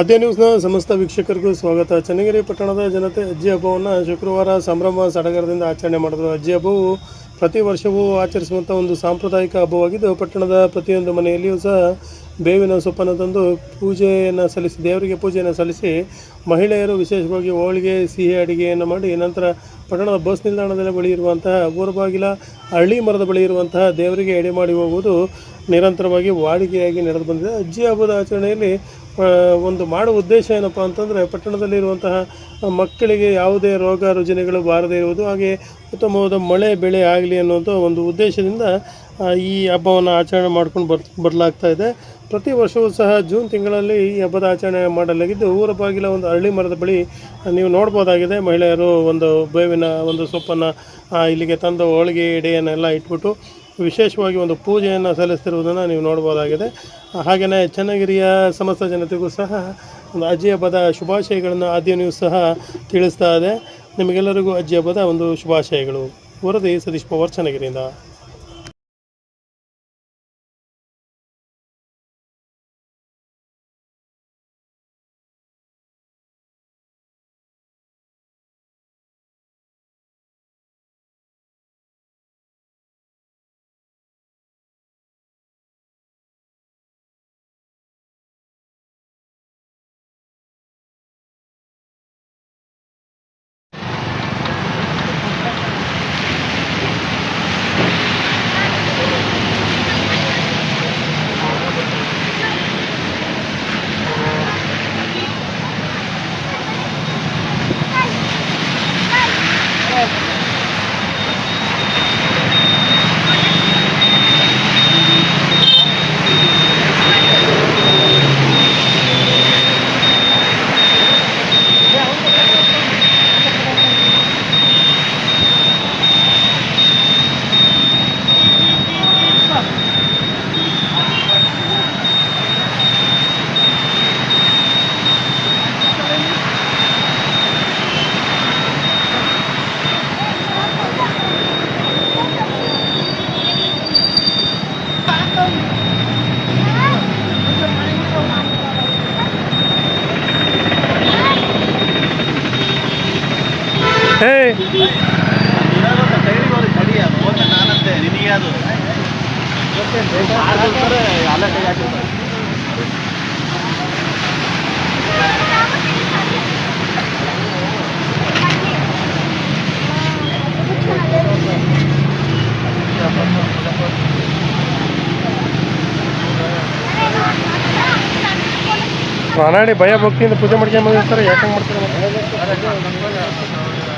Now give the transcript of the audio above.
ಆದ್ಯ ನ್ಯೂಸ್ನ ಸಮಸ್ತ ವೀಕ್ಷಕರಿಗೂ ಸ್ವಾಗತ. ಚನ್ನಗಿರಿ ಪಟ್ಟಣದ ಜನತೆ ಅಜ್ಜಿ ಹಬ್ಬವನ್ನು ಶುಕ್ರವಾರ ಸಂಭ್ರಮ ಸಡಗರದಿಂದ ಆಚರಣೆ ಮಾಡಿದರು. ಅಜ್ಜಿ ಹಬ್ಬವು ಪ್ರತಿ ವರ್ಷವೂ ಆಚರಿಸುವಂಥ ಒಂದು ಸಾಂಪ್ರದಾಯಿಕ ಹಬ್ಬವಾಗಿದ್ದು, ಪಟ್ಟಣದ ಪ್ರತಿಯೊಂದು ಮನೆಯಲ್ಲಿಯೂ ಸಹ ಬೇವಿನ ಸೊಪ್ಪನ್ನು ತಂದು ದೇವರಿಗೆ ಪೂಜೆಯನ್ನು ಸಲ್ಲಿಸಿ ಮಹಿಳೆಯರು ವಿಶೇಷವಾಗಿ ಹೋಳಿಗೆ ಸಿಹಿ ಅಡುಗೆಯನ್ನು ಮಾಡಿ ನಂತರ ಪಟ್ಟಣದ ಬಸ್ ನಿಲ್ದಾಣದ ಬಳಿ ಇರುವಂತಹ ಊರಬಾಗಿಲ ಹಳ್ಳಿ ಮರದ ಬಳಿ ಇರುವಂತಹ ದೇವರಿಗೆ ಎಡೆ ಮಾಡಿ ಹೋಗುವುದು ನಿರಂತರವಾಗಿ ವಾಡಿಕೆಯಾಗಿ ನಡೆದು ಬಂದಿದೆ. ಅಜ್ಜಿ ಹಬ್ಬದ ಆಚರಣೆಯಲ್ಲಿ ಒಂದು ಮಾಡುವ ಉದ್ದೇಶ ಏನಪ್ಪ ಅಂತಂದರೆ, ಪಟ್ಟಣದಲ್ಲಿರುವಂತಹ ಮಕ್ಕಳಿಗೆ ಯಾವುದೇ ರೋಗ ರುಜಿನಗಳು ಬಾರದೇ ಇರುವುದು, ಹಾಗೆ ಉತ್ತಮವಾದ ಮಳೆ ಬೆಳೆ ಆಗಲಿ ಅನ್ನುವಂಥ ಒಂದು ಉದ್ದೇಶದಿಂದ ಈ ಹಬ್ಬವನ್ನು ಆಚರಣೆ ಮಾಡ್ಕೊಂಡು ಬರಲಾಗ್ತಾ ಇದೆ. ಪ್ರತಿ ವರ್ಷವೂ ಸಹ ಜೂನ್ ತಿಂಗಳಲ್ಲಿ ಈ ಹಬ್ಬದ ಆಚರಣೆ ಮಾಡಲಾಗಿದ್ದು, ಊರ ಬಾಗಿಲ ಒಂದು ಹಳ್ಳಿ ಮರದ ಬಳಿ ನೀವು ನೋಡ್ಬೋದಾಗಿದೆ. ಮಹಿಳೆಯರು ಒಂದು ಬೇವಿನ ಒಂದು ಸೊಪ್ಪನ್ನು ಇಲ್ಲಿಗೆ ತಂದು ಹೋಳಿಗೆ ಎಡೆಯನ್ನೆಲ್ಲ ಇಟ್ಬಿಟ್ಟು ವಿಶೇಷವಾಗಿ ಒಂದು ಪೂಜೆಯನ್ನು ಸಲ್ಲಿಸ್ತಿರುವುದನ್ನು ನೀವು ನೋಡ್ಬೋದಾಗಿದೆ. ಹಾಗೆಯೇ ಚನ್ನಗಿರಿಯ ಸಮಸ್ತ ಜನತೆಗೂ ಸಹ ಒಂದು ಅಜ್ಜಿ ಹಬ್ಬದ ಶುಭಾಶಯಗಳನ್ನು ಆದ್ಯ ನ್ಯೂಸ್ ಸಹ ತಿಳಿಸ್ತಾ ಇದೆ. ನಿಮಗೆಲ್ಲರಿಗೂ ಅಜ್ಜಿ ಹಬ್ಬದ ಒಂದು ಶುಭಾಶಯಗಳು. ವರದಿ ಸತೀಶ್ ಪವಾರ್, ಚನ್ನಗಿರಿಯಿಂದ. ಪ್ರಾಣಾಡಿ ಭಯ ಭಕ್ತಿಯಿಂದ ಪೂಜೆ ಮಾಡ್ಕೊಂಡು ಬಂದಿರ್ತಾರೆ. ಯಾಕೆ ಮಾಡ್ತಾರೆ?